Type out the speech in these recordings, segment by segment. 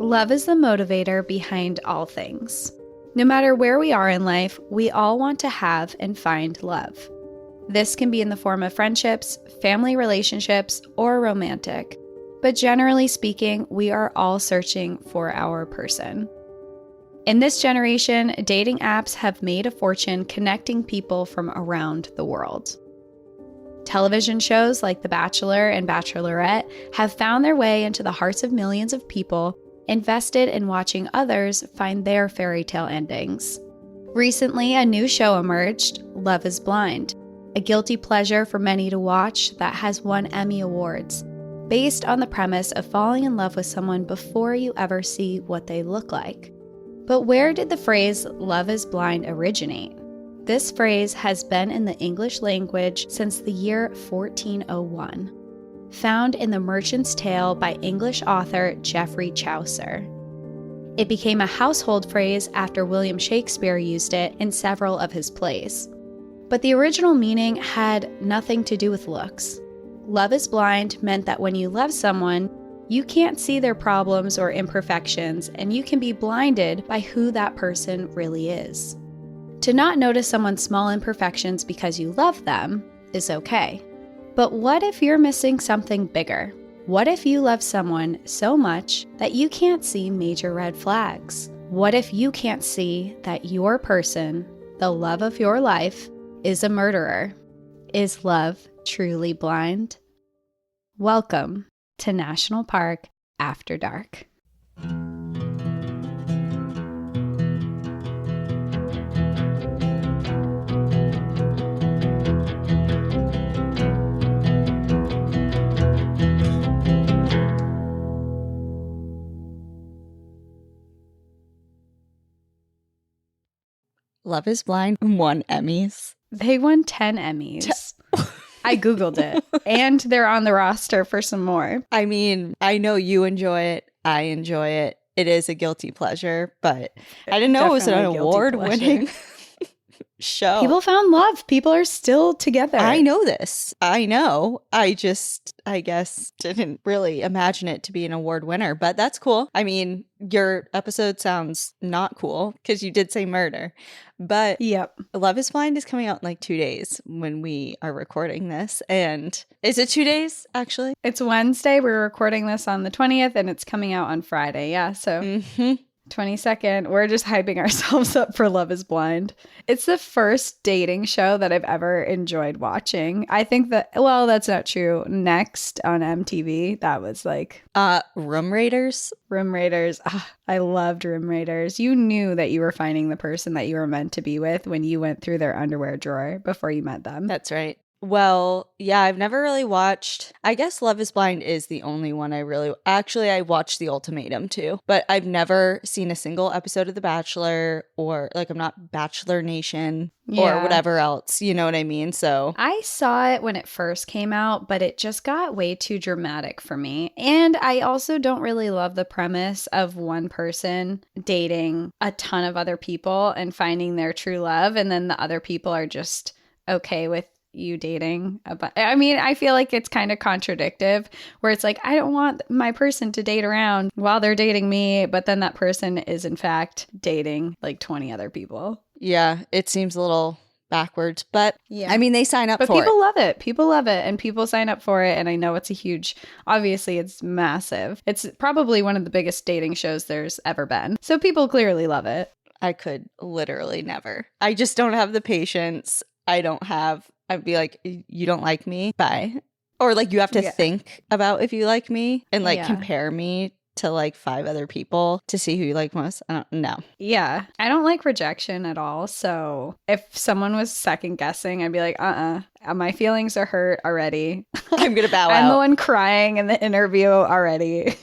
Love is the motivator behind all things. No matter where we are in life, we all want to have and find love. This can be in the form of friendships, family relationships, or romantic. But generally speaking, we are all searching for our person. In this generation, dating apps have made a fortune connecting people from around the world. Television shows like The Bachelor and Bachelorette have found their way into the hearts of millions of people invested in watching others find their fairy tale endings. Recently, a new show emerged, Love is Blind, a guilty pleasure for many to watch that has won Emmy Awards, based on the premise of falling in love with someone before you ever see what they look like. But where did the phrase love is blind originate? This phrase has been in the English language since the year 1401. Found in The Merchant's Tale by English author Geoffrey Chaucer. It became a household phrase after William Shakespeare used it in several of his plays. But the original meaning had nothing to do with looks. Love is blind meant that when you love someone, you can't see their problems or imperfections, and you can be blinded by who that person really is. To not notice someone's small imperfections because you love them is okay. But what if you're missing something bigger? What if you love someone so much that you can't see major red flags? What if you can't see that your person, the love of your life, is a murderer? Is love truly blind? Welcome to National Park After Dark. Love is Blind won Emmys. They won 10 Emmys. I Googled it, and they're on the roster for some more. I mean, I know you enjoy it. I enjoy it. It is a guilty pleasure, but I didn't know it was an award-winning show. People found love. People are still together. I know this. I know. I guess, didn't really imagine it to be an award winner, but that's cool. I mean, your episode sounds not cool because you did say murder, but yep. Love is Blind is coming out in like 2 days when we are recording this. And is it 2 days actually? It's Wednesday. We're recording this on the 20th and it's coming out on Friday. Yeah. So 22nd. We're just hyping ourselves up for Love is Blind. It's the first dating show that I've ever enjoyed watching. I think that, well, that's not true. Next on MTV, that was like... Room Raiders? Room Raiders. I loved Room Raiders. You knew that you were finding the person that you were meant to be with when you went through their underwear drawer before you met them. That's right. Well, yeah, I've never really watched, I guess Love is Blind is the only one I watched The Ultimatum too, but I've never seen a single episode of The Bachelor or like I'm not Bachelor Nation or whatever else, you know what I mean? So I saw it when it first came out, but it just got way too dramatic for me. And I also don't really love the premise of one person dating a ton of other people and finding their true love, and then the other people are just okay with you dating. I mean, I feel like it's kind of contradictive where it's like, I don't want my person to date around while they're dating me, but then that person is in fact dating like 20 other people. Yeah, it seems a little backwards, but yeah. I mean, they sign up for it. But people love it. People love it and people sign up for it. And I know it's obviously it's massive. It's probably one of the biggest dating shows there's ever been. So people clearly love it. I could literally never. I just don't have the patience. I'd be like, you don't like me? Bye. Or like you have to think about if you like me and like compare me to like 5 other people to see who you like most. No. Yeah. I don't like rejection at all. So if someone was second guessing, I'd be like, my feelings are hurt already. I'm going to bow out. I'm the one crying in the interview already.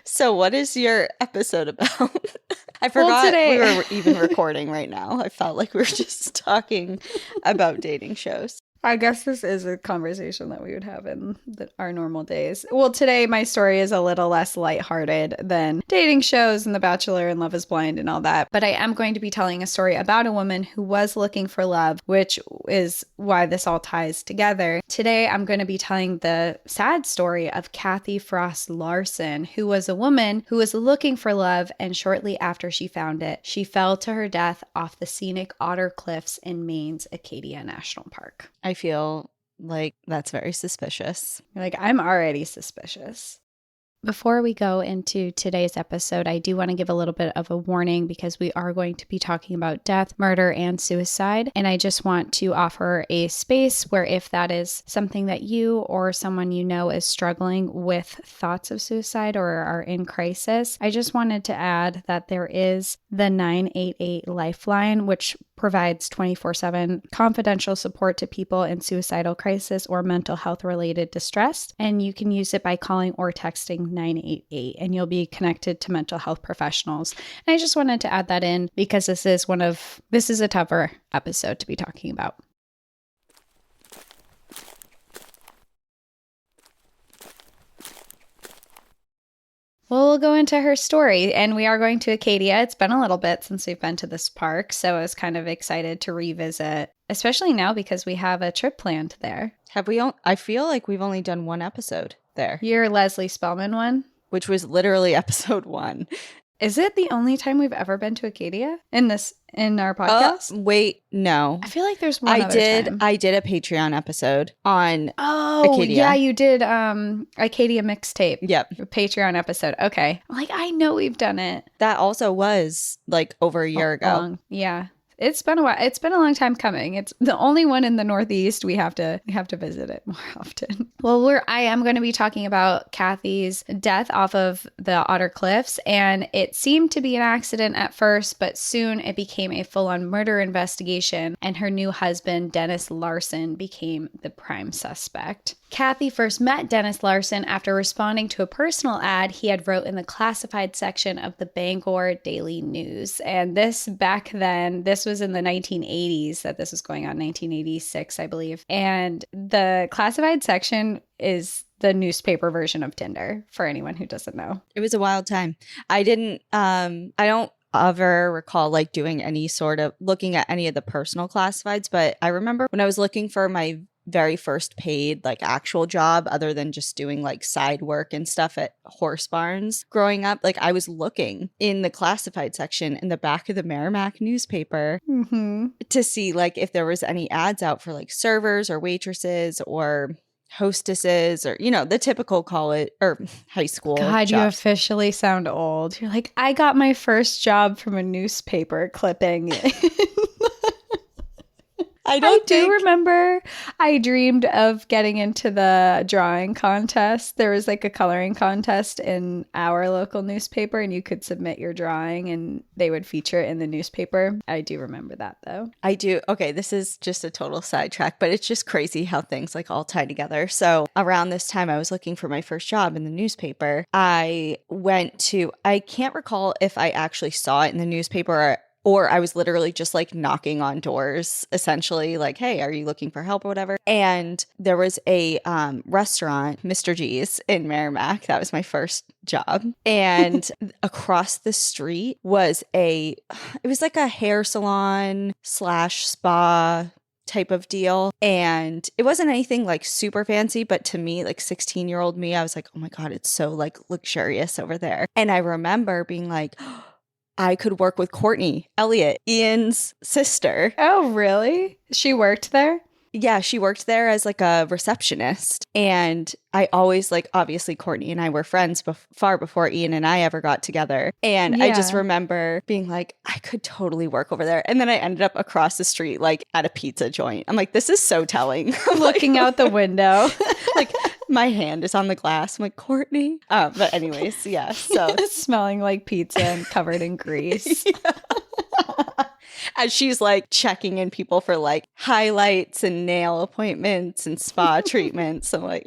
So what is your episode about? I forgot we were even recording right now. I felt like we were just talking about dating shows. I guess this is a conversation that we would have in our normal days. Well, today my story is a little less lighthearted than dating shows and The Bachelor and Love is Blind and all that. But I am going to be telling a story about a woman who was looking for love, which is why this all ties together. Today I'm going to be telling the sad story of Kathy Frost Larson, who was a woman who was looking for love, and shortly after she found it, she fell to her death off the scenic Otter Cliffs in Maine's Acadia National Park. I feel like that's very suspicious. Like, I'm already suspicious. Before we go into today's episode, I do want to give a little bit of a warning because we are going to be talking about death, murder, and suicide. And I just want to offer a space where if that is something that you or someone you know is struggling with thoughts of suicide or are in crisis, I just wanted to add that there is the 988 Lifeline, which provides 24/7 confidential support to people in suicidal crisis or mental health related distress. And you can use it by calling or texting 988 and you'll be connected to mental health professionals. And I just wanted to add that in because this is a tougher episode to be talking about. Well, we'll go into her story, and we are going to Acadia. It's been a little bit since we've been to this park, so I was kind of excited to revisit, especially now because we have a trip planned there. I feel like we've only done one episode there. Your Leslie Spellman one? Which was literally episode 1. Is it the only time we've ever been to Acadia in our podcast? Wait, no. I feel like there's one other time. I did a Patreon episode on Acadia. Yeah, you did Acadia mixtape. Yep. Patreon episode. Okay. Like, I know we've done it. That also was like over a year ago. Yeah. It's been a while. It's been a long time coming. It's the only one in the Northeast. We have to visit it more often. Well, I am going to be talking about Kathy's death off of the Otter Cliffs, and it seemed to be an accident at first, but soon it became a full-on murder investigation, and her new husband, Dennis Larson, became the prime suspect. Kathy first met Dennis Larson after responding to a personal ad he had wrote in the classified section of the Bangor Daily News. And this was in the 1980s that this was going on, 1986, I believe. And the classified section is the newspaper version of Tinder, for anyone who doesn't know. It was a wild time. I don't ever recall like doing any sort of looking at any of the personal classifieds, but I remember when I was looking for my very first paid like actual job other than just doing like side work and stuff at horse barns growing up, like I was looking in the classified section in the back of the Merrimack newspaper to see like if there was any ads out for like servers or waitresses or hostesses or, you know, the typical college or high school God, jobs. You officially sound old. You're like, I got my first job from a newspaper clipping. I do remember I dreamed of getting into the drawing contest. There was like a coloring contest in our local newspaper and you could submit your drawing and they would feature it in the newspaper. I do remember that though. I do. Okay, this is just a total sidetrack, but it's just crazy how things like all tie together. So around this time I was looking for my first job in the newspaper. I can't recall if I actually saw it in the newspaper or I was literally just like knocking on doors, essentially like, hey, are you looking for help or whatever? And there was a restaurant, Mr. G's in Merrimack. That was my first job. And across the street was it was like a hair salon / spa type of deal. And it wasn't anything like super fancy, but to me, like 16-year-old me, I was like, oh my God, it's so like luxurious over there. And I remember being like, I could work with Courtney Elliott, Ian's sister. Oh, really? She worked there? Yeah, she worked there as like a receptionist. And I always like, obviously Courtney and I were friends far before Ian and I ever got together. And I just remember being like, I could totally work over there. And then I ended up across the street, like at a pizza joint. I'm like, this is so telling. Looking out the window. Like my hand is on the glass. I'm like, Courtney. But anyways, yeah. So smelling like pizza and covered in grease. As she's like checking in people for like highlights and nail appointments and spa treatments. I'm like,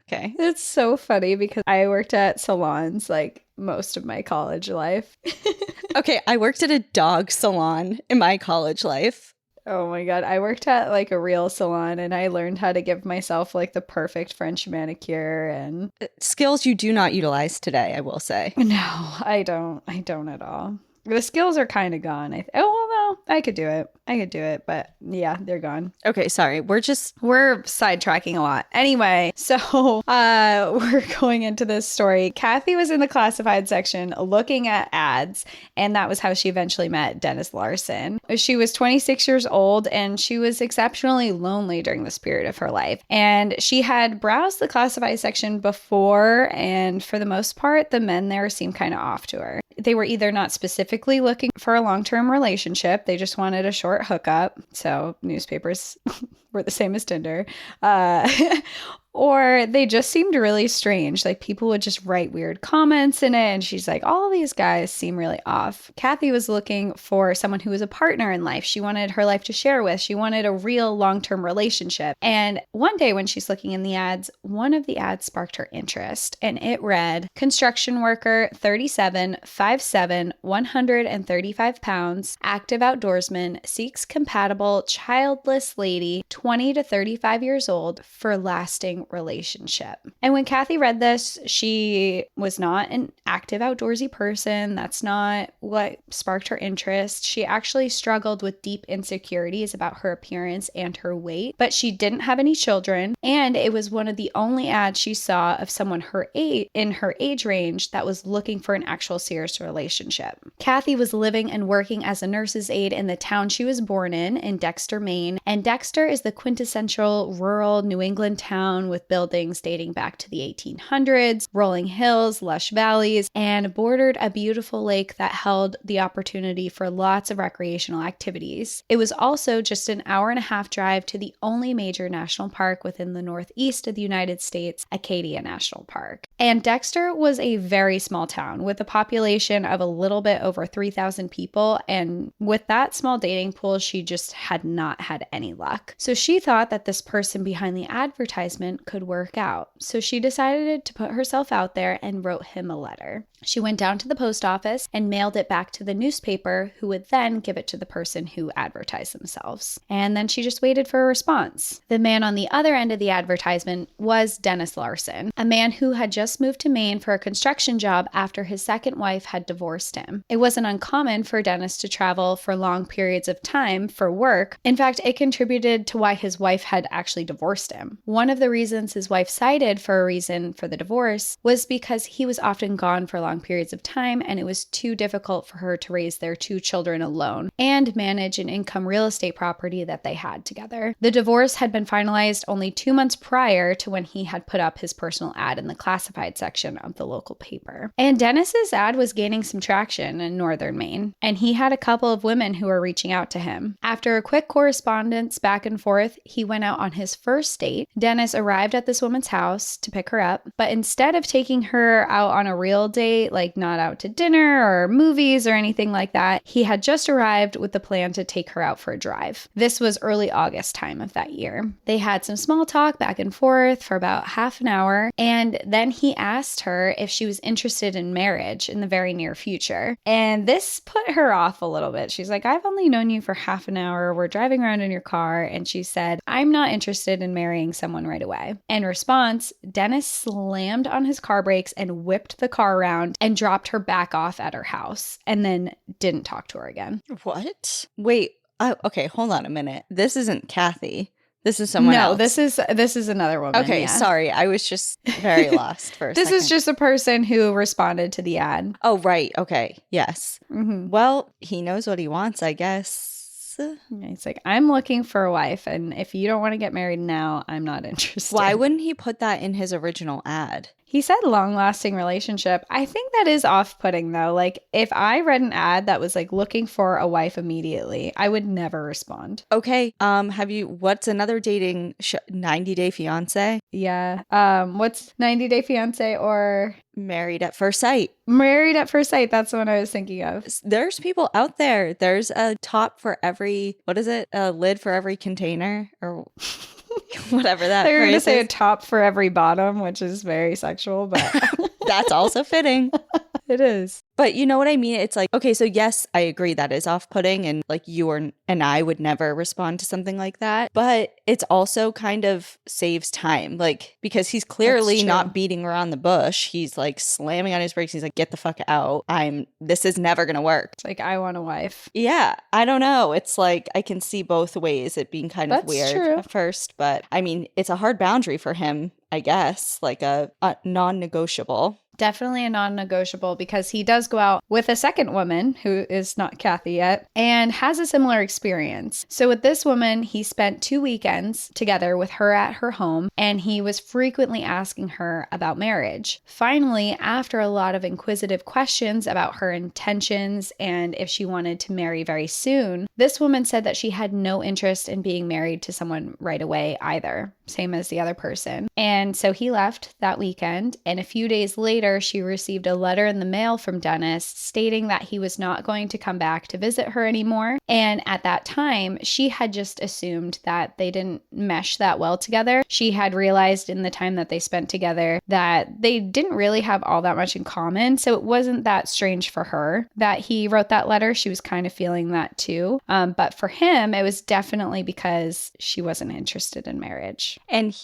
okay. It's so funny because I worked at salons like most of my college life. Okay, I worked at a dog salon in my college life. Oh my God. I worked at like a real salon and I learned how to give myself like the perfect French manicure and Skills you do not utilize today, I will say. no, I don't. I don't at all. The skills are kind of gone. Oh, well, no, I could do it. I could do it, but yeah, they're gone. Okay, sorry. We're sidetracking a lot. Anyway, so we're going into this story. Kathy was in the classified section looking at ads, and that was how she eventually met Dennis Larson. She was 26 years old, and she was exceptionally lonely during this period of her life. And she had browsed the classified section before, and for the most part, the men there seemed kind of off to her. They were either not specifically looking for a long-term relationship, they just wanted a short hookup. So newspapers were the same as Tinder. Or they just seemed really strange. Like people would just write weird comments in it. And she's like, all these guys seem really off. Kathy was looking for someone who was a partner in life. She wanted her life to share with. She wanted a real long-term relationship. And one day when she's looking in the ads, one of the ads sparked her interest. And it read, construction worker, 37, 5'7", 135 pounds, active outdoorsman, seeks compatible, childless lady, 20 to 35 years old for lasting relationship. And when Kathy read this, she was not an active outdoorsy person. That's not what sparked her interest. She actually struggled with deep insecurities about her appearance and her weight, but she didn't have any children. And it was one of the only ads she saw of someone her age, in her age range, that was looking for an actual serious relationship. Kathy was living and working as a nurse's aide in the town she was born in Dexter, Maine. And Dexter is the quintessential rural New England town with buildings dating back to the 1800s, rolling hills, lush valleys, and bordered a beautiful lake that held the opportunity for lots of recreational activities. It was also just an hour-and-a-half drive to the only major national park within the northeast of the United States, Acadia National Park. And Dexter was a very small town with a population of a little bit over 3,000 people, and with that small dating pool, she just had not had any luck. So she thought that this person behind the advertisement could work out. So she decided to put herself out there and wrote him a letter. She went down to the post office and mailed it back to the newspaper, who would then give it to the person who advertised themselves. And then she just waited for a response. The man on the other end of the advertisement was Dennis Larson, a man who had just moved to Maine for a construction job after his second wife had divorced him. It wasn't uncommon for Dennis to travel for long periods of time for work. In fact, it contributed to why his wife had actually divorced him. One of the reasons his wife cited for a reason for the divorce was because he was often gone for long periods of time, and it was too difficult for her to raise their 2 children alone and manage an income real estate property that they had together. The divorce had been finalized only 2 months prior to when he had put up his personal ad in the classified section of the local paper. And Dennis's ad was gaining some traction in northern Maine, and he had a couple of women who were reaching out to him. After a quick correspondence back and forth, he went out on his first date. Dennis arrived at this woman's house to pick her up, but instead of taking her out on a real date, like not out to dinner or movies or anything like that, he had just arrived with the plan to take her out for a drive. This was early August time of that year. They had some small talk back and forth for about half an hour, and then he asked her if she was interested in marriage in the very near future. And this put her off a little bit. She's like, I've only known you for half an hour. We're driving around in your car. And she said, I'm not interested in marrying someone right away. In response, Dennis slammed on his car brakes and whipped the car around and dropped her back off at her house, and then didn't talk to her again. What? Wait. Okay, hold on a minute. This isn't Kathy. This is someone else. No, this is another woman. Okay, yeah. Sorry. I was just very lost for a second. This is just a person who responded to the ad. Oh, right. Okay. Yes. Mm-hmm. Well, he knows what he wants, I guess. He's like, I'm looking for a wife, and if you don't want to get married now, I'm not interested. Why wouldn't he put that in his original ad? He said long-lasting relationship. I think that is off-putting, though. Like, if I read an ad that was like looking for a wife immediately, I would never respond. Okay. What's another dating 90 Day Fiance? Yeah. What's 90 Day Fiance or Married at First Sight? Married at First Sight. That's the one I was thinking of. There's people out there. There's a top for every, what is it? A lid for every container or whatever that They're going to say is. a top for every bottom, which is very sexual, but that's also fitting. It is. But you know what I mean? It's like, okay, so yes, I agree that is off-putting and like and I would never respond to something like that. But it's also kind of saves time. Like, because he's clearly not beating around the bush. He's like slamming on his brakes. He's like, get the fuck out. This is never gonna work. It's like, I want a wife. Yeah, I don't know. It's like I can see both ways, it being kind of weird at first. But I mean, it's a hard boundary for him, I guess, like a non-negotiable. Definitely a non-negotiable, because he does go out with a second woman who is not Kathy yet and has a similar experience. So with this woman, he spent 2 weekends together with her at her home, and he was frequently asking her about marriage. Finally, after a lot of inquisitive questions about her intentions and if she wanted to marry very soon, this woman said that she had no interest in being married to someone right away either, same as the other person. And so he left that weekend, and a few days later, she received a letter in the mail from Dennis stating that he was not going to come back to visit her anymore. And at that time, she had just assumed that they didn't mesh that well together. She had realized in the time that they spent together that they didn't really have all that much in common. So it wasn't that strange for her that he wrote that letter. She was kind of feeling that too. But for him, it was definitely because she wasn't interested in marriage. And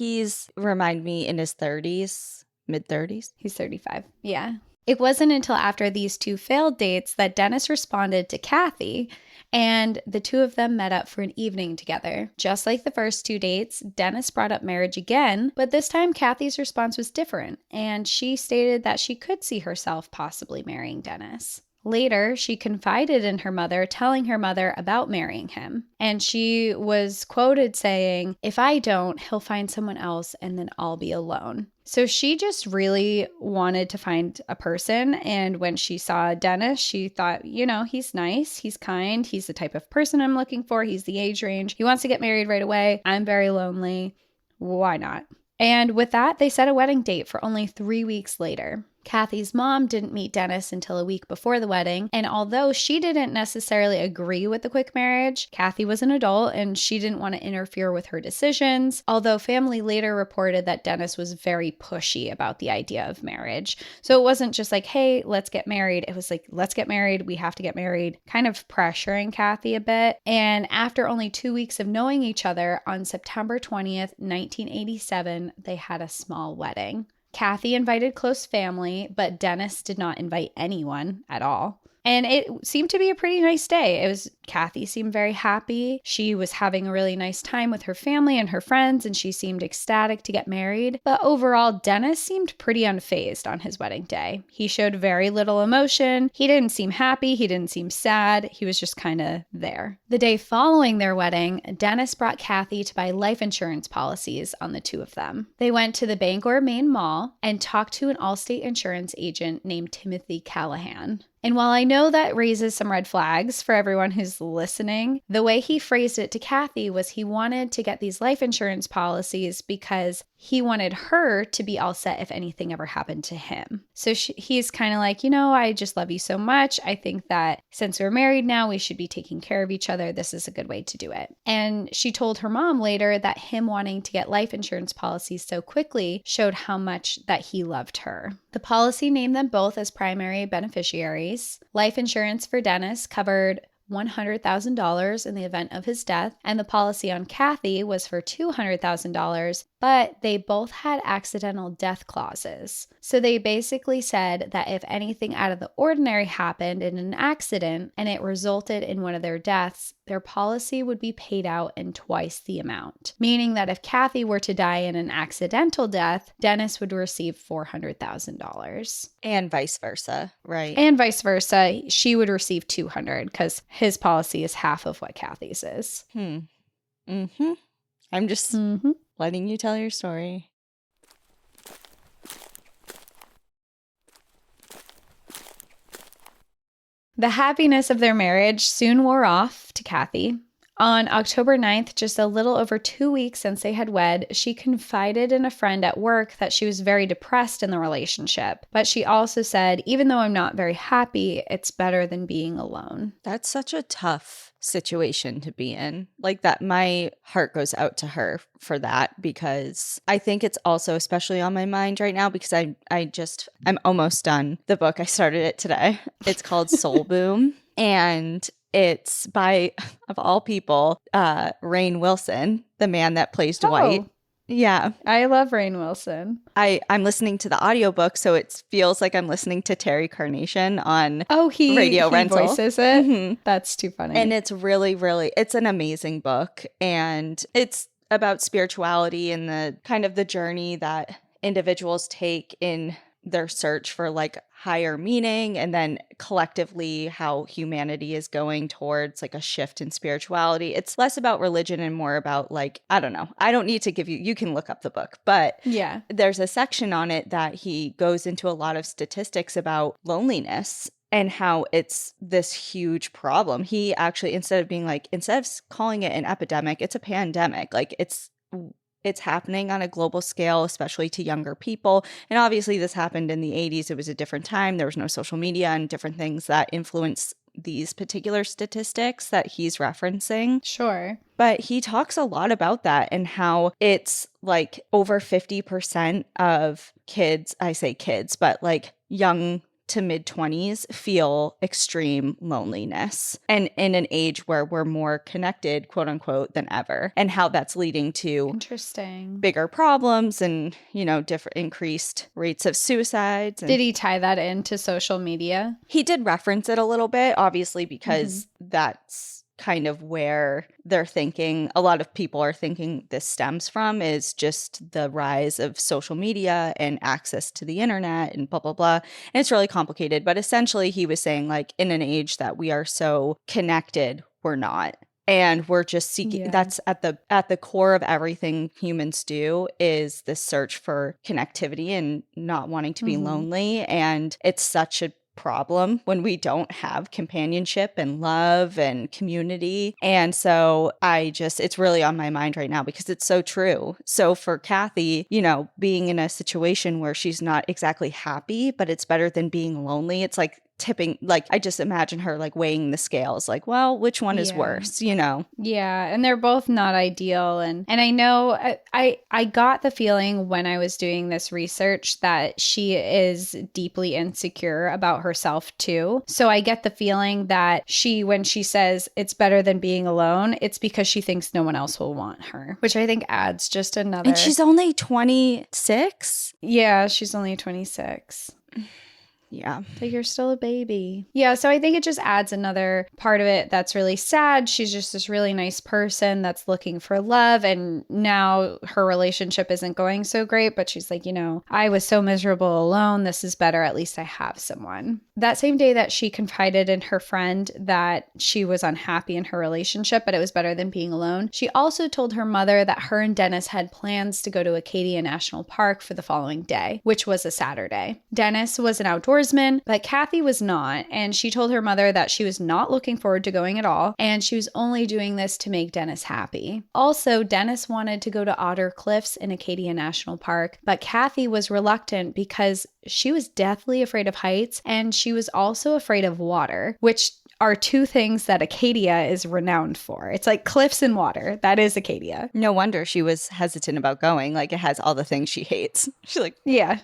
remind me, in his 30s. Mid-30s? He's 35. Yeah. It wasn't until after these two failed dates that Dennis responded to Kathy, and the two of them met up for an evening together. Just like the first 2 dates, Dennis brought up marriage again, but this time Kathy's response was different, and she stated that she could see herself possibly marrying Dennis. Later, she confided in her mother, telling her mother about marrying him. And she was quoted saying, "If I don't, he'll find someone else and then I'll be alone." So she just really wanted to find a person. And when she saw Dennis, she thought, he's nice, he's kind, he's the type of person I'm looking for, he's the age range, he wants to get married right away, I'm very lonely, why not? And with that, they set a wedding date for only 3 weeks later. Kathy's mom didn't meet Dennis until a week before the wedding, and although she didn't necessarily agree with the quick marriage, Kathy was an adult and she didn't want to interfere with her decisions, although family later reported that Dennis was very pushy about the idea of marriage. So it wasn't just like, hey, let's get married. It was like, let's get married, we have to get married, kind of pressuring Kathy a bit. And after only 2 weeks of knowing each other, on September 20th, 1987, they had a small wedding. Kathy invited close family, but Dennis did not invite anyone at all. And it seemed to be a pretty nice day. Kathy seemed very happy. She was having a really nice time with her family and her friends, and she seemed ecstatic to get married. But overall, Dennis seemed pretty unfazed on his wedding day. He showed very little emotion. He didn't seem happy. He didn't seem sad. He was just kind of there. The day following their wedding, Dennis brought Kathy to buy life insurance policies on the two of them. They went to the Bangor Main Mall and talked to an Allstate insurance agent named Timothy Callahan. And while I know that raises some red flags for everyone who's listening, the way he phrased it to Kathy was he wanted to get these life insurance policies because he wanted her to be all set if anything ever happened to him. So he's kind of like, I just love you so much. I think that since we're married now, we should be taking care of each other. This is a good way to do it. And she told her mom later that him wanting to get life insurance policies so quickly showed how much that he loved her. The policy named them both as primary beneficiaries. Life insurance for Dennis covered $100,000 in the event of his death, and the policy on Kathy was for $200,000, but they both had accidental death clauses. So they basically said that if anything out of the ordinary happened in an accident and it resulted in one of their deaths, their policy would be paid out in twice the amount. Meaning that if Kathy were to die in an accidental death, Dennis would receive $400,000. And vice versa, right? And vice versa, she would receive $200,000 because his policy is half of what Kathy's is. I'm just letting you tell your story. The happiness of their marriage soon wore off to Kathy. On October 9th, just a little over 2 weeks since they had wed, she confided in a friend at work that she was very depressed in the relationship. But she also said, even though I'm not very happy, it's better than being alone. That's such a tough situation to be in. Like that, my heart goes out to her for that, because I think it's also especially on my mind right now because I'm almost done the book. I started it today. It's called Soul Boom. And it's by, of all people, Rainn Wilson, the man that plays Dwight. Oh, yeah. I love Rainn Wilson. I'm listening to the audiobook, so it feels like I'm listening to Terry Carnation on he Radio Rental. Voices it? Mm-hmm. That's too funny. And it's really, really, it's an amazing book. And it's about spirituality and the kind of the journey that individuals take in their search for like higher meaning, and then collectively how humanity is going towards like a shift in spirituality. It's less about religion and more about like, I don't know. I don't need to give you can look up the book, but yeah, there's a section on it that he goes into a lot of statistics about loneliness and how it's this huge problem. He actually, instead of calling it an epidemic, it's a pandemic. Like it's happening on a global scale, especially to younger people. And obviously this happened in the 80s. It was a different time. There was no social media and different things that influence these particular statistics that he's referencing. Sure. But he talks a lot about that and how it's like over 50% of kids, I say kids, but like young to mid-20s feel extreme loneliness, and in an age where we're more connected, quote unquote, than ever, and how that's leading to interesting bigger problems and, different increased rates of suicides. Did he tie that into social media? He did reference it a little bit, obviously, because that's kind of where they're thinking, a lot of people are thinking this stems from, is just the rise of social media and access to the internet and blah, blah, blah. And it's really complicated. But essentially, he was saying, like, in an age that we are so connected, we're not. And we're just seeking, that's at the core of everything humans do, is this search for connectivity and not wanting to be lonely. And it's such a problem when we don't have companionship and love and community. And so it's really on my mind right now because it's so true. So for Kathy, being in a situation where she's not exactly happy, but it's better than being lonely, it's like tipping, like I just imagine her like weighing the scales, like, well, which one is worse, Yeah, and they're both not ideal. And I know I got the feeling when I was doing this research that she is deeply insecure about herself too. So I get the feeling that when she says it's better than being alone, it's because she thinks no one else will want her, which I think adds just another. And she's only 26? Yeah, she's only 26. Yeah. Like, you're still a baby. Yeah, so I think it just adds another part of it that's really sad. She's just this really nice person that's looking for love, and now her relationship isn't going so great, but she's like, I was so miserable alone. This is better. At least I have someone. That same day that she confided in her friend that she was unhappy in her relationship, but it was better than being alone, she also told her mother that her and Dennis had plans to go to Acadia National Park for the following day, which was a Saturday. Dennis was an outdoorsman, but Kathy was not, and she told her mother that she was not looking forward to going at all, and she was only doing this to make Dennis happy. Also, Dennis wanted to go to Otter Cliffs in Acadia National Park, but Kathy was reluctant because she was deathly afraid of heights, and she was also afraid of water, which are two things that Acadia is renowned for. It's like cliffs and water. That is Acadia. No wonder she was hesitant about going. Like, it has all the things she hates. She's like,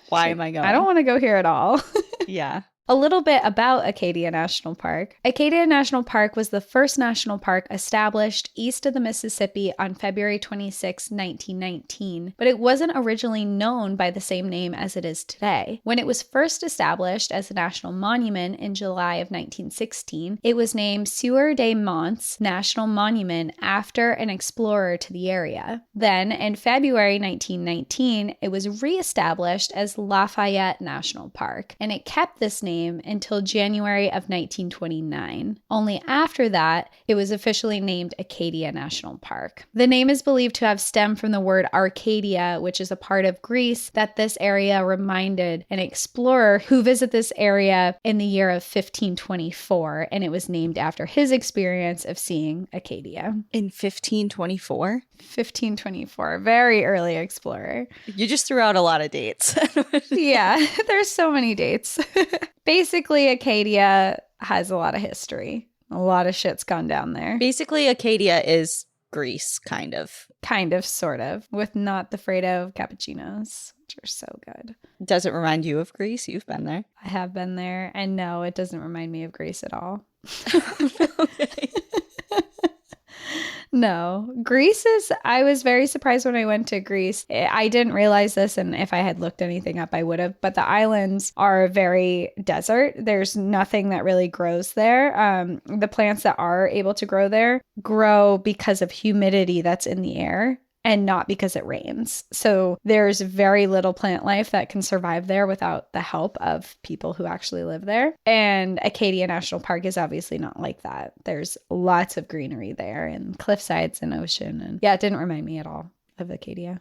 why am I going? I don't want to go here at all. Yeah. A little bit about Acadia National Park. Acadia National Park was the first national park established east of the Mississippi on February 26, 1919, but it wasn't originally known by the same name as it is today. When it was first established as a national monument in July of 1916, it was named Sieur de Monts National Monument after an explorer to the area. Then, in February 1919, it was reestablished as Lafayette National Park, and it kept this name name until January of 1929. Only after that, it was officially named Acadia National Park. The name is believed to have stemmed from the word Arcadia, which is a part of Greece that this area reminded an explorer who visited this area in the year of 1524, and it was named after his experience of seeing Acadia. In 1524? 1524, very early explorer. You just threw out a lot of dates. Yeah, there's so many dates. Basically, Acadia has a lot of history. A lot of shit's gone down there. Basically, Acadia is Greece, kind of. Kind of, sort of, with not the Fredo cappuccinos, which are so good. Does it remind you of Greece? You've been there. I have been there, and no, it doesn't remind me of Greece at all. Okay. No, I was very surprised when I went to Greece. I didn't realize this, and if I had looked anything up, I would have. But the islands are very desert. There's nothing that really grows there. The plants that are able to grow there grow because of humidity that's in the air, and not because it rains. So there's very little plant life that can survive there without the help of people who actually live there. And Acadia National Park is obviously not like that. There's lots of greenery there and cliff sides and ocean. And yeah, it didn't remind me at all of Acadia.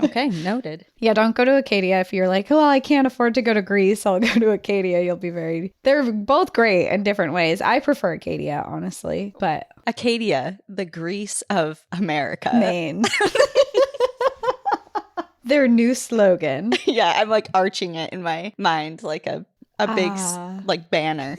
Okay, noted. Yeah, don't go to Acadia if you're like, well, I can't afford to go to Greece. I'll go to Acadia. They're both great in different ways. I prefer Acadia, honestly, but Acadia, the Greece of America. Maine. Their new slogan. Yeah, I'm like arching it in my mind like a big like banner.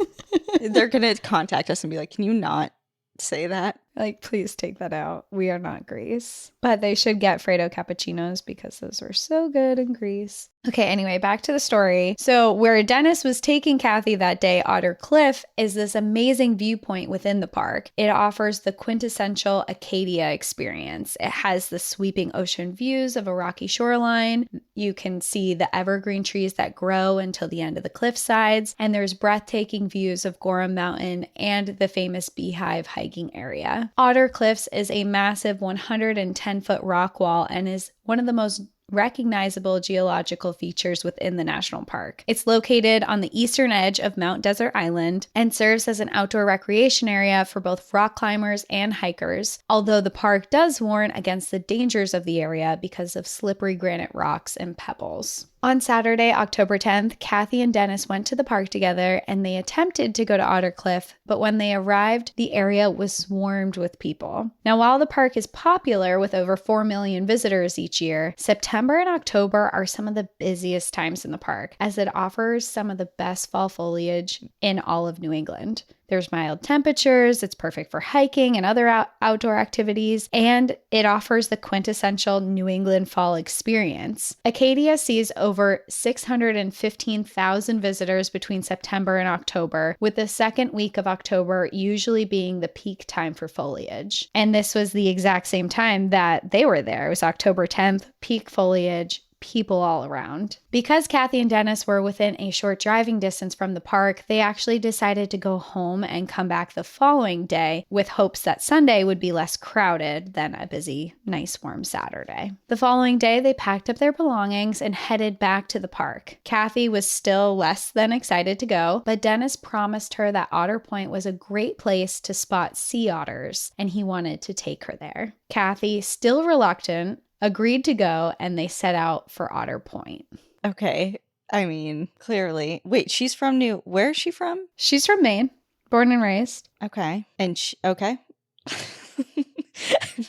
They're going to contact us and be like, can you not say that? Like, please take that out. We are not Greece. But they should get Fredo cappuccinos because those were so good in Greece. Okay, anyway, back to the story. So where Dennis was taking Kathy that day, Otter Cliff, is this amazing viewpoint within the park. It offers the quintessential Acadia experience. It has the sweeping ocean views of a rocky shoreline. You can see the evergreen trees that grow until the end of the cliff sides. And there's breathtaking views of Gorham Mountain and the famous Beehive hiking area. Otter Cliffs is a massive 110-foot rock wall and is one of the most recognizable geological features within the national park. It's located on the eastern edge of Mount Desert Island and serves as an outdoor recreation area for both rock climbers and hikers, although the park does warn against the dangers of the area because of slippery granite rocks and pebbles. On Saturday, October 10th, Kathy and Dennis went to the park together and they attempted to go to Otter Cliff, but when they arrived, the area was swarmed with people. Now, while the park is popular with over 4 million visitors each year, September and October are some of the busiest times in the park, as it offers some of the best fall foliage in all of New England. There's mild temperatures, it's perfect for hiking and other outdoor activities, and it offers the quintessential New England fall experience. Acadia sees over 615,000 visitors between September and October, with the second week of October usually being the peak time for foliage. And this was the exact same time that they were there. It was October 10th, peak foliage, people all around. Because Kathy and Dennis were within a short driving distance from the park, they actually decided to go home and come back the following day with hopes that Sunday would be less crowded than a busy, nice, warm Saturday. The following day, they packed up their belongings and headed back to the park. Kathy was still less than excited to go, but Dennis promised her that Otter Point was a great place to spot sea otters, and he wanted to take her there. Kathy, still reluctant, agreed to go, and they set out for Otter Point. Okay. I mean, clearly. Wait, where is she from? She's from Maine, born and raised. Okay. And okay.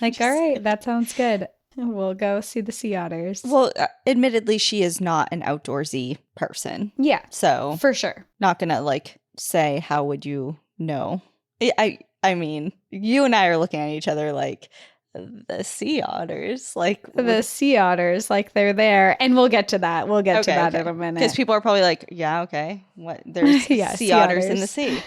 Like, all right, that sounds good. We'll go see the sea otters. Well, admittedly, she is not an outdoorsy person. Yeah. So, for sure. Not gonna say, how would you know? I mean, you and I are looking at each other like, the sea otters, the sea otters, they're there, and we'll get to that. We'll get to that in a minute, because people are probably like, yeah, okay, what? There's sea otters in the sea.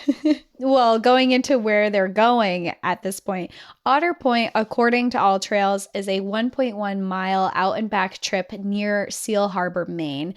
Well, going into where they're going at this point, Otter Point, according to All Trails, is a 1.1 mile out and back trip near Seal Harbor, Maine,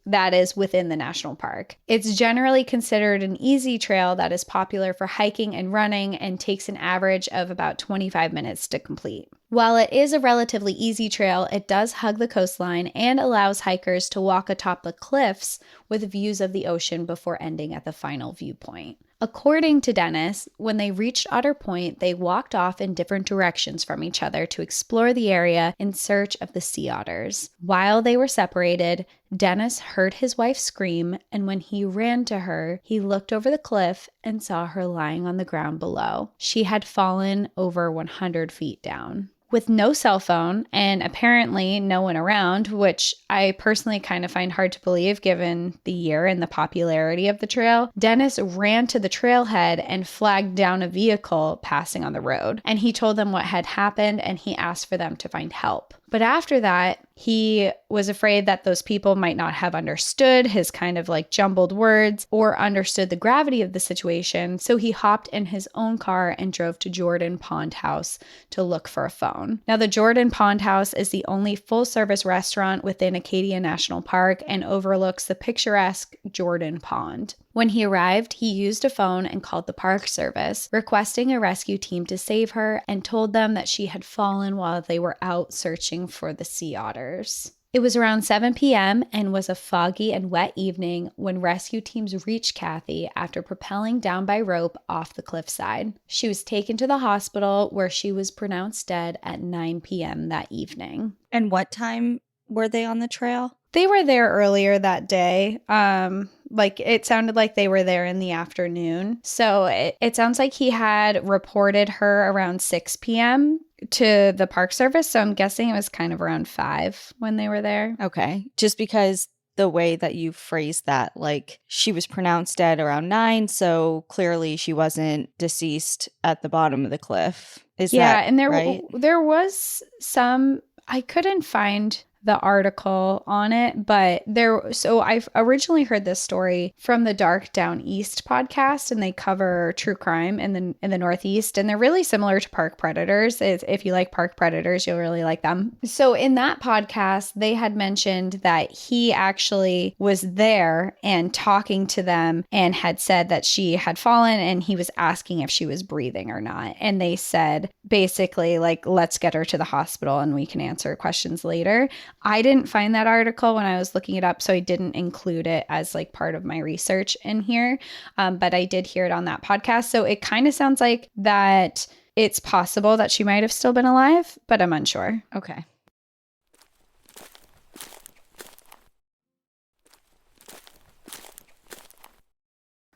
that is within the national park. It's generally considered an easy trail that is popular for hiking and running and takes an average of about 25 minutes to complete. While it is a relatively easy trail, it does hug the coastline and allows hikers to walk atop the cliffs with views of the ocean before ending at the final viewpoint. According to Dennis, when they reached Otter Point, they walked off in different directions from each other to explore the area in search of the sea otters. While they were separated, Dennis heard his wife scream, and when he ran to her, he looked over the cliff and saw her lying on the ground below. She had fallen over 100 feet down. With no cell phone and apparently no one around, which I personally kind of find hard to believe given the year and the popularity of the trail, Dennis ran to the trailhead and flagged down a vehicle passing on the road. And he told them what had happened and he asked for them to find help. But after that, he was afraid that those people might not have understood his kind of like jumbled words or understood the gravity of the situation. So he hopped in his own car and drove to Jordan Pond House to look for a phone. Now, the Jordan Pond House is the only full-service restaurant within Acadia National Park and overlooks the picturesque Jordan Pond. When he arrived, he used a phone and called the Park Service, requesting a rescue team to save her and told them that she had fallen while they were out searching for the sea otters. It was around 7 p.m. and was a foggy and wet evening when rescue teams reached Kathy after rappelling down by rope off the cliffside. She was taken to the hospital where she was pronounced dead at 9 p.m. that evening. And what time were they on the trail? They were there earlier that day. It sounded like they were there in the afternoon. So it sounds like he had reported her around 6 p.m. to the Park Service. So I'm guessing it was kind of around 5 when they were there. Okay. Just because the way that you phrased that, like she was pronounced dead around 9, so clearly she wasn't deceased at the bottom of the cliff. Is that and right? there was some, I couldn't find the article on it, but I've originally heard this story from the Dark Down East podcast, and they cover true crime in the Northeast, and they're really similar to Park Predators. If you like Park Predators, you'll really like them. So in that podcast, they had mentioned that he actually was there and talking to them and had said that she had fallen, and he was asking if she was breathing or not. And they said basically like, let's get her to the hospital and we can answer questions later. I didn't find that article when I was looking it up, so I didn't include it as like part of my research in here. But I did hear it on that podcast. So it kind of sounds like that it's possible that she might have still been alive, but I'm unsure. Okay.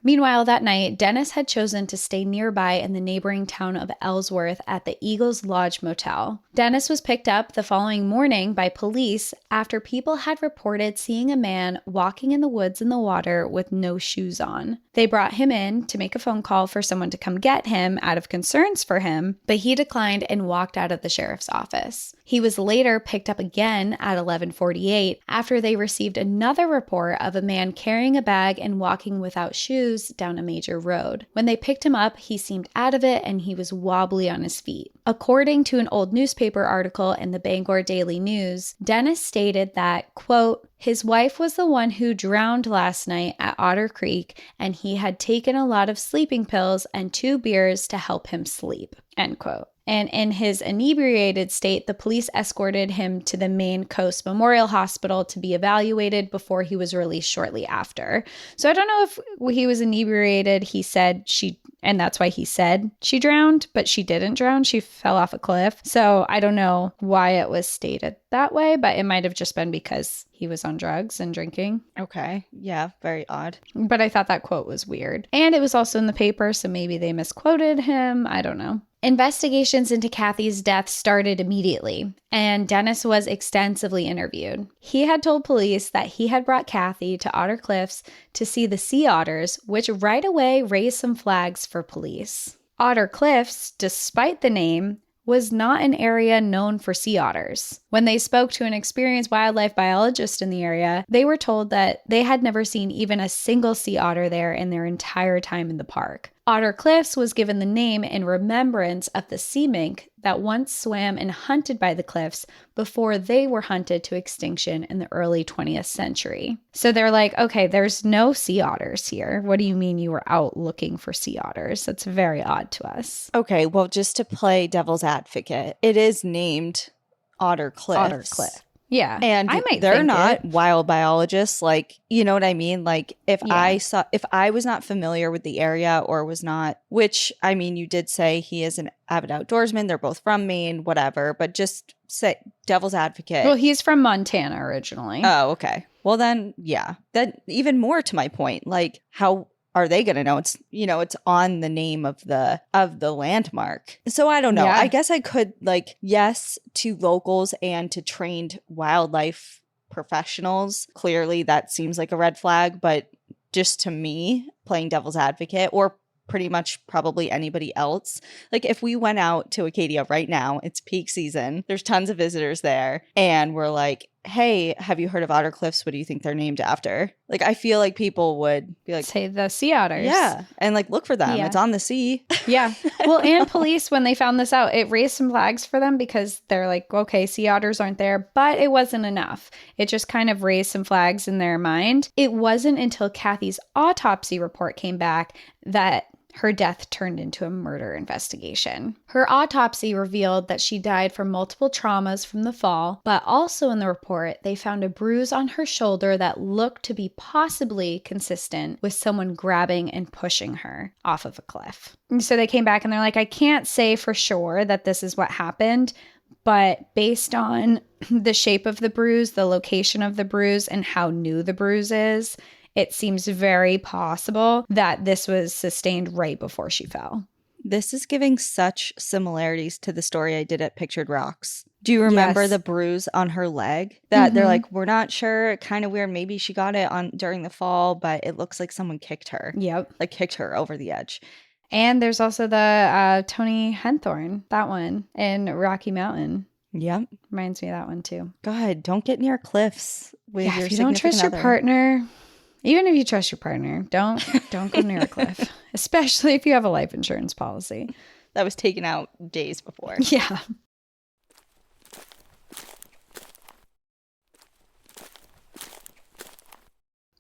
Meanwhile, that night, Dennis had chosen to stay nearby in the neighboring town of Ellsworth at the Eagles Lodge Motel. Dennis was picked up the following morning by police after people had reported seeing a man walking in the woods in the water with no shoes on. They brought him in to make a phone call for someone to come get him out of concerns for him, but he declined and walked out of the sheriff's office. He was later picked up again at 11:48 after they received another report of a man carrying a bag and walking without shoes down a major road. When they picked him up, he seemed out of it and he was wobbly on his feet. According to an old newspaper article in the Bangor Daily News, Dennis stated that, quote, his wife was the one who drowned last night at Otter Creek, and he had taken a lot of sleeping pills and 2 beers to help him sleep, end quote. And in his inebriated state, the police escorted him to the Maine Coast Memorial Hospital to be evaluated before he was released shortly after. So I don't know if he was inebriated. He said and that's why he said she drowned, but she didn't drown. She fell off a cliff. So I don't know why it was stated that way, but it might have just been because he was on drugs and drinking. Okay. Yeah, very odd. But I thought that quote was weird. And it was also in the paper, so maybe they misquoted him. I don't know. Investigations into Kathy's death started immediately, and Dennis was extensively interviewed. He had told police that he had brought Kathy to Otter Cliffs to see the sea otters, which right away raised some flags for police. Otter Cliffs, despite the name, was not an area known for sea otters. When they spoke to an experienced wildlife biologist in the area, they were told that they had never seen even a single sea otter there in their entire time in the park. Otter Cliffs was given the name in remembrance of the sea mink that once swam and hunted by the cliffs before they were hunted to extinction in the early 20th century. So they're like, okay, there's no sea otters here. What do you mean you were out looking for sea otters? That's very odd to us. Okay, well, just to play devil's advocate, it is named Otter Cliffs. Otter Cliff. Yeah. And I might they're think not it. wild biologists. Like, you know what I mean? Like, if Yeah. I was not familiar with the area or was not, which, I mean, you did say he is an avid outdoorsman. They're both from Maine, whatever. But just say devil's advocate. Well, he's from Montana originally. Oh, okay. Well, then, yeah. That even more to my point. Like, how are they going to know? It's, you know, it's on the name of the landmark. So I don't know. Yeah. I guess I could, like, yes, to locals and to trained wildlife professionals. Clearly that seems like a red flag, but just to me, playing devil's advocate, or pretty much probably anybody else. Like, if we went out to Acadia right now, it's peak season, there's tons of visitors there, and we're like, hey, have you heard of Otter Cliffs? What do you think they're named after? Like, I feel like people would be like, say the sea otters. yeah, and like look for them. Yeah. It's on the sea. Yeah. Well, and police, when they found this out, it raised some flags for them because they're like, okay, sea otters aren't there, but it wasn't enough. It just kind of raised some flags in their mind. It wasn't until Kathy's autopsy report came back that her death turned into a murder investigation. Her autopsy revealed that she died from multiple traumas from the fall, but also in the report, they found a bruise on her shoulder that looked to be possibly consistent with someone grabbing and pushing her off of a cliff. And so they came back and they're like, I can't say for sure that this is what happened, but based on the shape of the bruise, the location of the bruise, and how new the bruise is, it seems very possible that this was sustained right before she fell. This is giving such similarities to the story I did at Pictured Rocks. Do you remember Yes. the bruise on her leg? That they're like, we're not sure, kind of weird. Maybe she got it on during the fall, but it looks like someone kicked her. Yep. Like kicked her over the edge. And there's also the Tony Henthorne, that one in Rocky Mountain. Yep. Reminds me of that one too. God, don't get near cliffs with your If you don't trust your significant other. partner, even if you trust your partner, don't go near a cliff, especially if you have a life insurance policy. That was taken out days before. Yeah.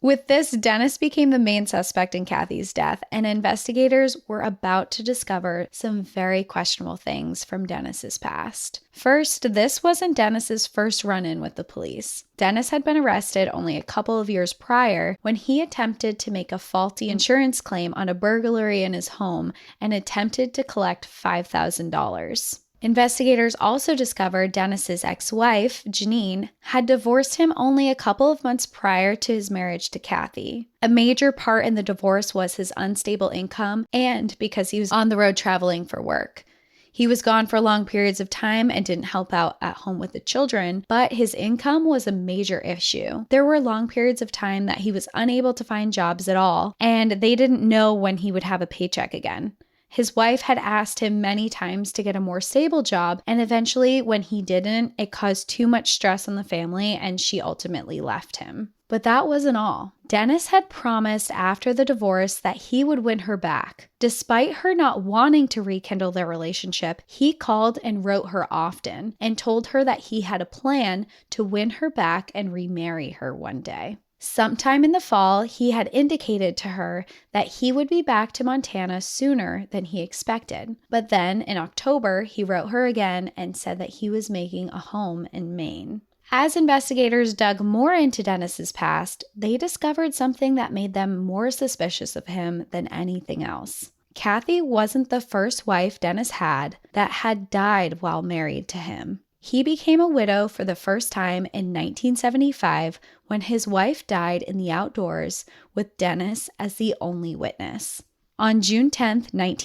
With this, Dennis became the main suspect in Kathy's death, and investigators were about to discover some very questionable things from Dennis's past. First, this wasn't Dennis's first run-in with the police. Dennis had been arrested only a couple of years prior when he attempted to make a faulty insurance claim on a burglary in his home and attempted to collect $5,000. Investigators also discovered Dennis's ex-wife, Janine, had divorced him only a couple of months prior to his marriage to Kathy. A major part in the divorce was his unstable income and because he was on the road traveling for work. He was gone for long periods of time and didn't help out at home with the children, but his income was a major issue. There were long periods of time that he was unable to find jobs at all, and they didn't know when he would have a paycheck again. His wife had asked him many times to get a more stable job, and eventually, when he didn't, it caused too much stress on the family, and she ultimately left him. But that wasn't all. Dennis had promised after the divorce that he would win her back. Despite her not wanting to rekindle their relationship, he called and wrote her often and told her that he had a plan to win her back and remarry her one day. Sometime in the fall, he had indicated to her that he would be back to Montana sooner than he expected. But then, in October, he wrote her again and said that he was making a home in Maine. As investigators dug more into Dennis's past, they discovered something that made them more suspicious of him than anything else. Kathy wasn't the first wife Dennis had that had died while married to him. He became a widow for the first time in 1975 when his wife died in the outdoors with Dennis as the only witness. On June 10,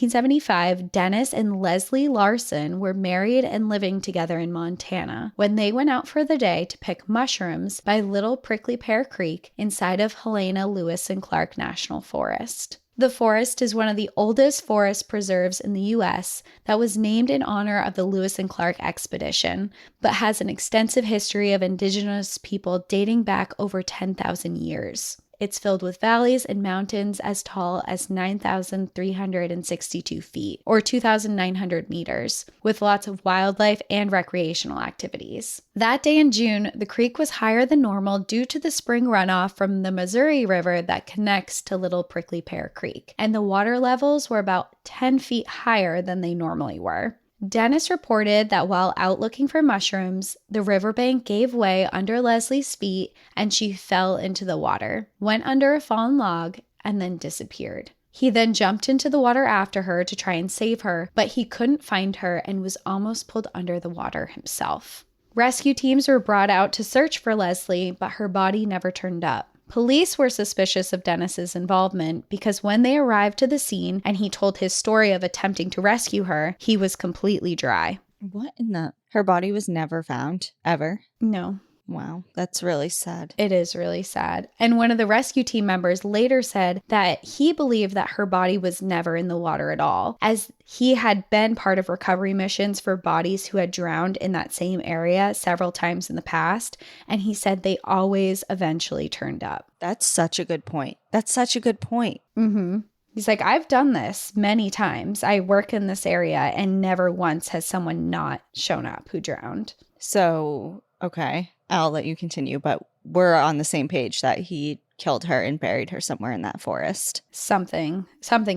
1975, Dennis and Leslie Larson were married and living together in Montana when they went out for the day to pick mushrooms by Little Prickly Pear Creek inside of Helena Lewis and Clark National Forest. The forest is one of the oldest forest preserves in the U.S. that was named in honor of the Lewis and Clark expedition, but has an extensive history of indigenous people dating back over 10,000 years. It's filled with valleys and mountains as tall as 9,362 feet, or 2,900 meters, with lots of wildlife and recreational activities. That day in June, the creek was higher than normal due to the spring runoff from the Missouri River that connects to Little Prickly Pear Creek, and the water levels were about 10 feet higher than they normally were. Dennis reported that while out looking for mushrooms, the riverbank gave way under Leslie's feet and she fell into the water, went under a fallen log, and then disappeared. He then jumped into the water after her to try and save her, but he couldn't find her and was almost pulled under the water himself. Rescue teams were brought out to search for Leslie, but her body never turned up. Police were suspicious of Dennis's involvement because when they arrived to the scene and he told his story of attempting to rescue her, he was completely dry. What in the... Her body was never found, ever? No. Wow, that's really sad. It is really sad. And one of the rescue team members later said that he believed that her body was never in the water at all, as he had been part of recovery missions for bodies who had drowned in that same area several times in the past. And he said they always eventually turned up. That's such a good point. Mm-hmm. He's like, I've done this many times. I work in this area and never once has someone not shown up who drowned. So, okay, I'll let you continue, but we're on the same page that he killed her and buried her somewhere in that forest. Something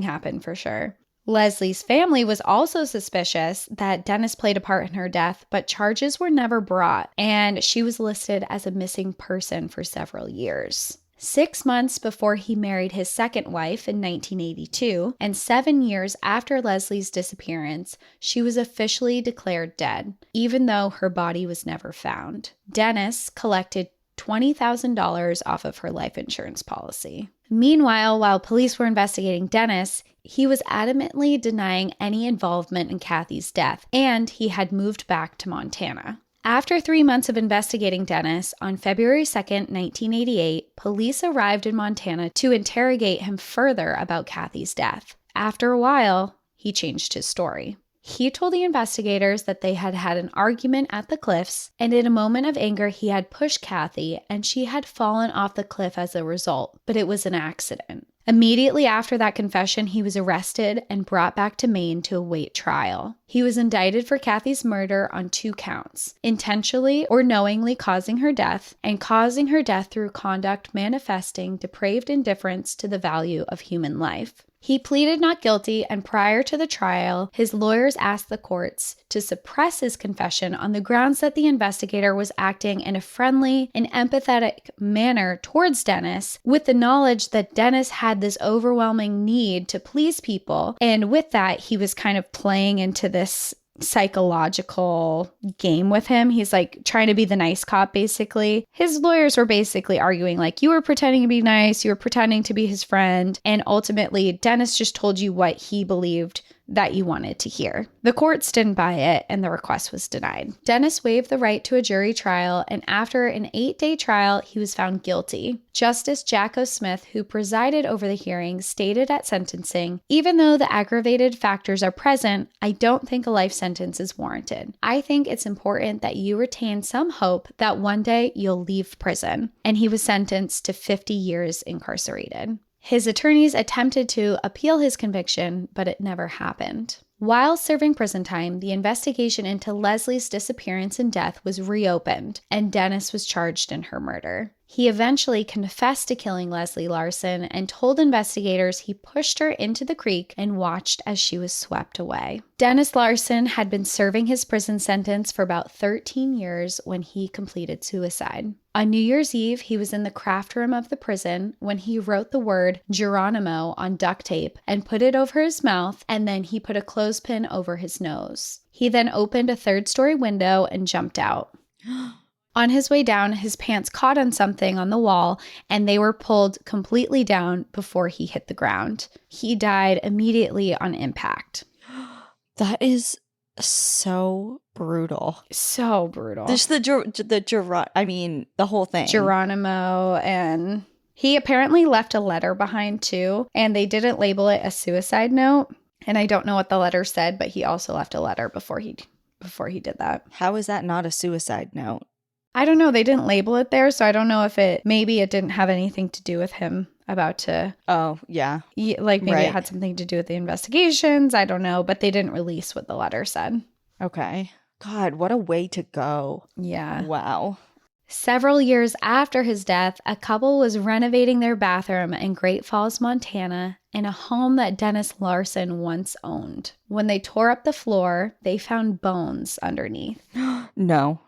happened for sure. Leslie's family was also suspicious that Dennis played a part in her death, but charges were never brought, and she was listed as a missing person for several years. 6 months before he married his second wife in 1982, and 7 years after Leslie's disappearance, she was officially declared dead, even though her body was never found. Dennis collected $20,000 off of her life insurance policy. Meanwhile, while police were investigating Dennis, he was adamantly denying any involvement in Kathy's death, and he had moved back to Montana. After 3 months of investigating Dennis, on February 2nd, 1988, police arrived in Montana to interrogate him further about Kathy's death. After a while, he changed his story. He told the investigators that they had had an argument at the cliffs, and in a moment of anger, he had pushed Kathy, and she had fallen off the cliff as a result, but it was an accident. Immediately after that confession, he was arrested and brought back to Maine to await trial. He was indicted for Kathy's murder on 2 counts, intentionally or knowingly causing her death, and causing her death through conduct manifesting depraved indifference to the value of human life. He pleaded not guilty, and prior to the trial, his lawyers asked the courts to suppress his confession on the grounds that the investigator was acting in a friendly and empathetic manner towards Dennis, with the knowledge that Dennis had this overwhelming need to please people, and with that, he was kind of playing into this psychological game with him. He's like trying to be the nice cop, basically. His lawyers were basically arguing like, you were pretending to be nice, you were pretending to be his friend, and ultimately Dennis just told you what he believed that you wanted to hear. The courts didn't buy it, and the request was denied. Dennis waived the right to a jury trial, and after an 8-day trial, he was found guilty. Justice Jacko Smith, who presided over the hearing, stated at sentencing, "Even though the aggravated factors are present, I don't think a life sentence is warranted. I think it's important that you retain some hope that one day you'll leave prison." And he was sentenced to 50 years incarcerated. His attorneys attempted to appeal his conviction, but it never happened. While serving prison time, the investigation into Leslie's disappearance and death was reopened, and Dennis was charged in her murder. He eventually confessed to killing Leslie Larson and told investigators he pushed her into the creek and watched as she was swept away. Dennis Larson had been serving his prison sentence for about 13 years when he completed suicide. On New Year's Eve, he was in the craft room of the prison when he wrote the word Geronimo on duct tape and put it over his mouth, and then he put a clothespin over his nose. He then opened a 3rd-story window and jumped out. On his way down, his pants caught on something on the wall, and they were pulled completely down before he hit the ground. He died immediately on impact. That is so brutal. So brutal. There's the whole thing. Geronimo, and he apparently left a letter behind too, and they didn't label it a suicide note. And I don't know what the letter said, but he also left a letter before he did that. How is that not a suicide note? I don't know. They didn't label it there, so I don't know if maybe it didn't have anything to do with him about to. Oh, yeah. Like maybe Right. it had something to do with the investigations. I don't know, but they didn't release what the letter said. Okay. God, what a way to go. Yeah. Wow. Several years after his death, a couple was renovating their bathroom in Great Falls, Montana, in a home that Dennis Larson once owned. When they tore up the floor, they found bones underneath. No.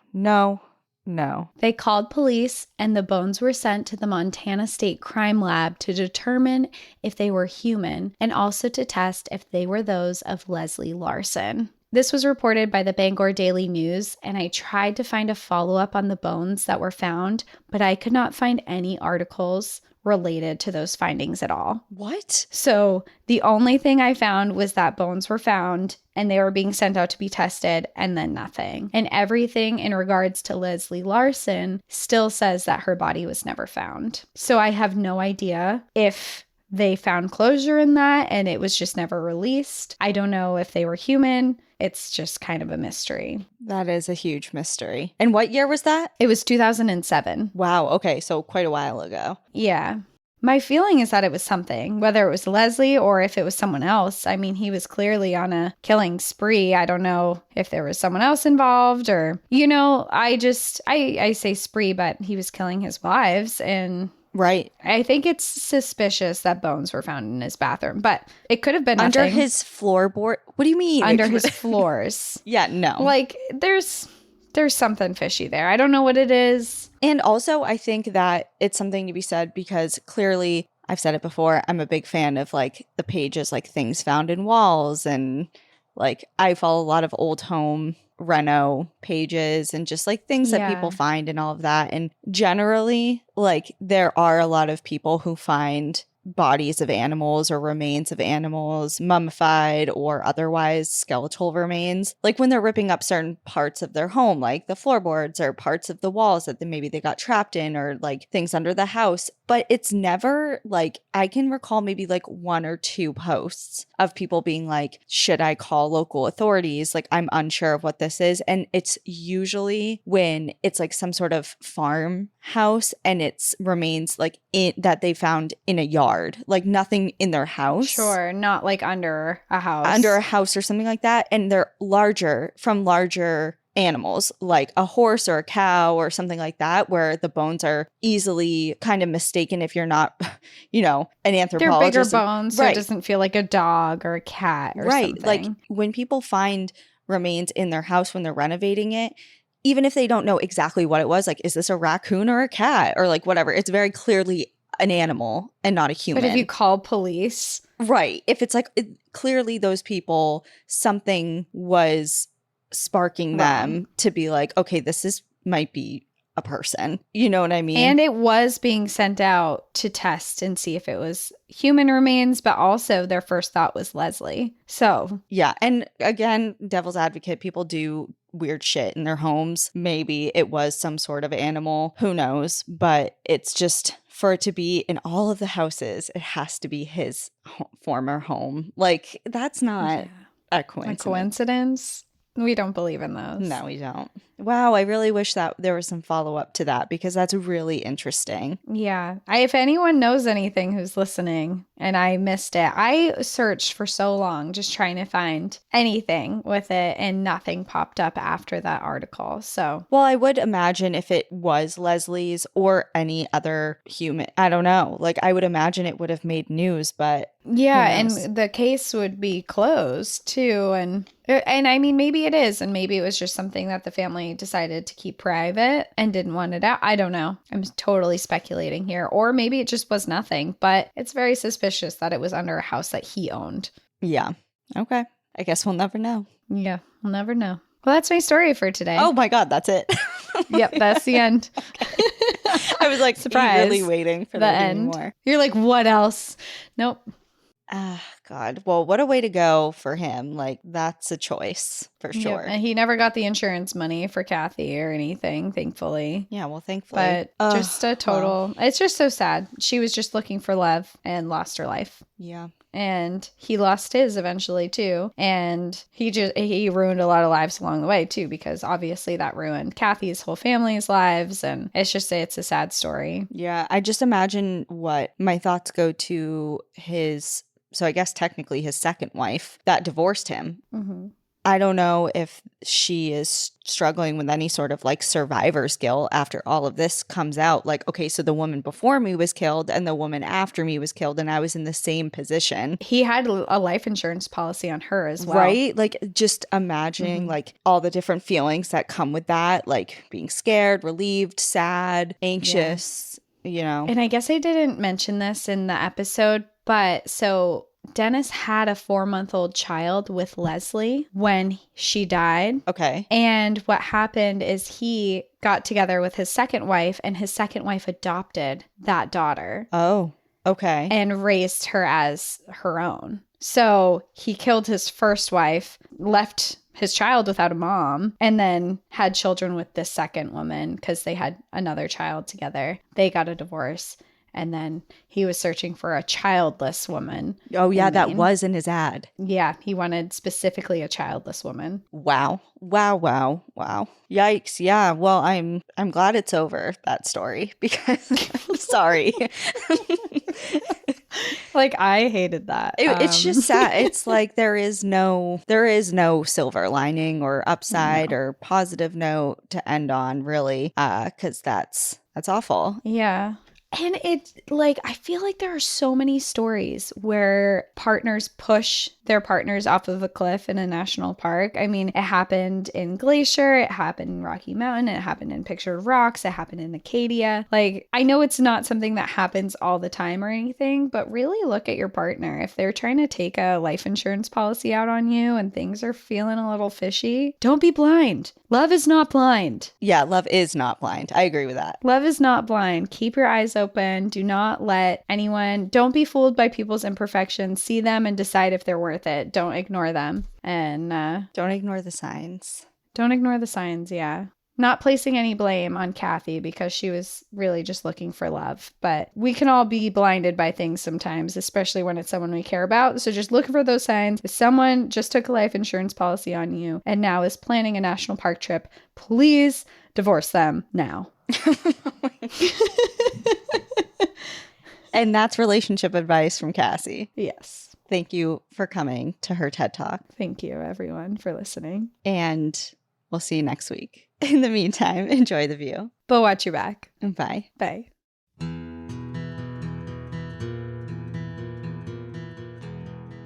They called police, and the bones were sent to the Montana State Crime Lab to determine if they were human and also to test if they were those of Leslie Larson. This was reported by the Bangor Daily News, and I tried to find a follow-up on the bones that were found, but I could not find any articles related to those findings at all. What? So the only thing I found was that bones were found and they were being sent out to be tested, and then nothing. And everything in regards to Leslie Larson still says that her body was never found. So I have no idea if they found closure in that and it was just never released. I don't know if they were human. It's just kind of a mystery. That is a huge mystery. And what year was that? It was 2007. Wow. Okay. So quite a while ago. Yeah. My feeling is that it was something, whether it was Leslie or if it was someone else. I mean, he was clearly on a killing spree. I don't know if there was someone else involved or, I say spree, but he was killing his wives, and right. I think it's suspicious that bones were found in his bathroom, but it could have been under nothing. his floorboard. What do you mean? Under his floors. Yeah, no. Like there's something fishy there. I don't know what it is. And also, I think that it's something to be said because clearly, I've said it before, I'm a big fan of like the pages like Things Found in Walls, and like I follow a lot of old home reno pages and just like things that people find and all of that. And generally, like there are a lot of people who find bodies of animals or remains of animals, mummified or otherwise skeletal remains, like when they're ripping up certain parts of their home, like the floorboards or parts of the walls that maybe they got trapped in, or like things under the house. But it's never like, I can recall maybe like one or two posts of people being like, should I call local authorities? Like, I'm unsure of what this is. And it's usually when it's like some sort of farmhouse and it's remains like that they found in a yard, like nothing in their house. Sure, not like under a house. Under a house or something like that. And they're larger animals, like a horse or a cow or something like that, where the bones are easily kind of mistaken if you're not, an anthropologist. They're bigger bones, so it doesn't feel like a dog or a cat or something. Like when people find remains in their house when they're renovating it, even if they don't know exactly what it was, like, is this a raccoon or a cat or like whatever, it's very clearly an animal and not a human. But if you call police. Right. If it's like clearly those people, something was sparking them to be like, okay, might be a person. You know what I mean? And it was being sent out to test and see if it was human remains, but also their first thought was Leslie. So yeah. And again, devil's advocate, people do weird shit in their homes. Maybe it was some sort of animal. Who knows? But it's just, for it to be in all of the houses, it has to be his former home. Like, that's not a coincidence. A coincidence? We don't believe in those. No, we don't. Wow, I really wish that there was some follow-up to that because that's really interesting. Yeah. If anyone knows anything who's listening and I missed it, I searched for so long just trying to find anything with it and nothing popped up after that article. So, well, I would imagine if it was Leslie's or any other human, I don't know. Like, I would imagine it would have made news, but yeah, and the case would be closed too. And I mean, maybe it is. And maybe it was just something that the family decided to keep private and didn't want it out. I don't know. I'm totally speculating here. Or maybe it just was nothing. But it's very suspicious that it was under a house that he owned. Yeah. Okay. I guess we'll never know. Yeah, we'll never know. Well, that's my story for today. Oh my God, that's it. Yep, that's the end. I was like, surprised. Really waiting for the end. More. You're like, what else? Nope. God. Well, what a way to go for him. Like, that's a choice for sure. Yep. And he never got the insurance money for Kathy or anything, thankfully. Yeah, well, thankfully. But just a total, it's just so sad. She was just looking for love and lost her life. Yeah. and he lost his eventually too. And he ruined a lot of lives along the way too, because obviously that ruined Kathy's whole family's lives. And it's a sad story. Yeah, I just imagine what my thoughts go to his, so I guess technically his second wife that divorced him. Mm-hmm. I don't know if she is struggling with any sort of like survivor's guilt after all of this comes out. Like, okay, so the woman before me was killed and the woman after me was killed and I was in the same position. He had a life insurance policy on her as well. Right? Like just imagining like all the different feelings that come with that, like being scared, relieved, sad, anxious, you know. And I guess I didn't mention this in the episode, but so Dennis had a 4-month-old child with Leslie when she died. Okay. And what happened is he got together with his second wife, and his second wife adopted that daughter. Oh, okay. And raised her as her own. So he killed his first wife, left his child without a mom, and then had children with this second woman because they had another child together. They got a divorce. And then he was searching for a childless woman. Oh, yeah, that was in his ad. Yeah, he wanted specifically a childless woman. Wow. Wow. Yikes. Yeah. Well, I'm glad it's over, that story, because I'm sorry. Like, I hated that. It's just sad. It's like there is no silver lining or upside or positive note to end on, really, because that's awful. Yeah. And it's like, I feel like there are so many stories where partners push their partners off of a cliff in a national park. I mean, it happened in Glacier, it happened in Rocky Mountain, it happened in Pictured Rocks, it happened in Acadia. Like, I know it's not something that happens all the time or anything, but really look at your partner. If they're trying to take a life insurance policy out on you and things are feeling a little fishy, don't be blind. Love is not blind. Yeah, love is not blind. I agree with that. Love is not blind. Keep your eyes open. Do not let don't be fooled by people's imperfections. See them and decide if they're worth it. Don't ignore them. And don't ignore the signs. Don't ignore the signs, yeah. Not placing any blame on Kathy because she was really just looking for love. But we can all be blinded by things sometimes, especially when it's someone we care about. So just look for those signs. If someone just took a life insurance policy on you and now is planning a national park trip, please divorce them now. And that's relationship advice from Cassie. Yes. Thank you for coming to her TED Talk. Thank you, everyone, for listening. And we'll see you next week. In the meantime, enjoy the view. But watch your back. Bye. Bye.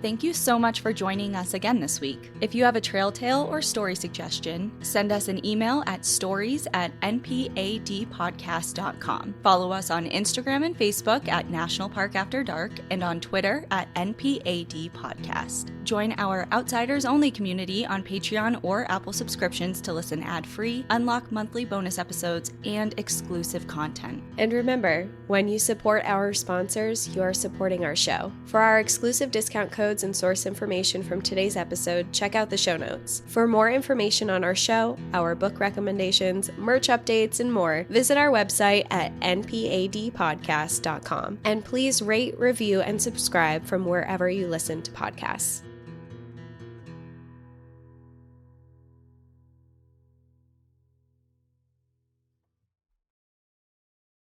Thank you so much for joining us again this week. If you have a trail tale or story suggestion, send us an email at stories@npadpodcast.com. Follow us on Instagram and Facebook at National Park After Dark and on Twitter at NPAD Podcast. Join our Outsiders Only community on Patreon or Apple subscriptions to listen ad-free, unlock monthly bonus episodes, and exclusive content. And remember, when you support our sponsors, you are supporting our show. For our exclusive discount codes and source information from today's episode, check out the show notes. For more information on our show, our book recommendations, merch updates, and more, visit our website at npadpodcast.com. And please rate, review, and subscribe from wherever you listen to podcasts.